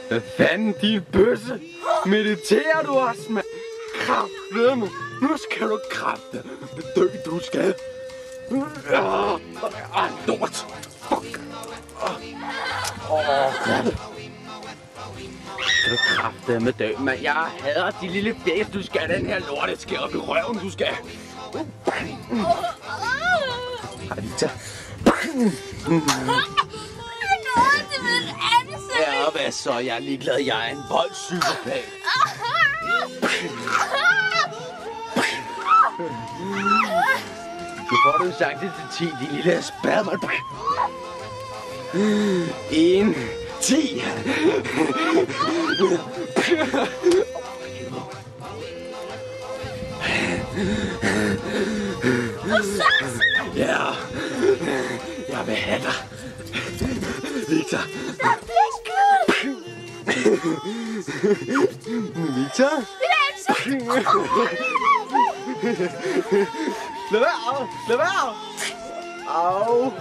Hvad fanden, din bøsse? Mediterer du også, mand? Kraftedeme. Nu skal du kraftedeme dø, du skal. Lort. Fuck. Godt. Skal du kraftedeme dø, mand? Jeg hader de lille fæs, du skal. Den her lorte skal op i røven, du skal. Anita. Ja, hvad så? Jeg er ligeglad. Jeg er en voldspsykopat. Du får du sagt det til 10, din lille spadmand. 1, 10. Ja, jeg vil have dig. Victor. Victor? Lad være! Lad være! Au!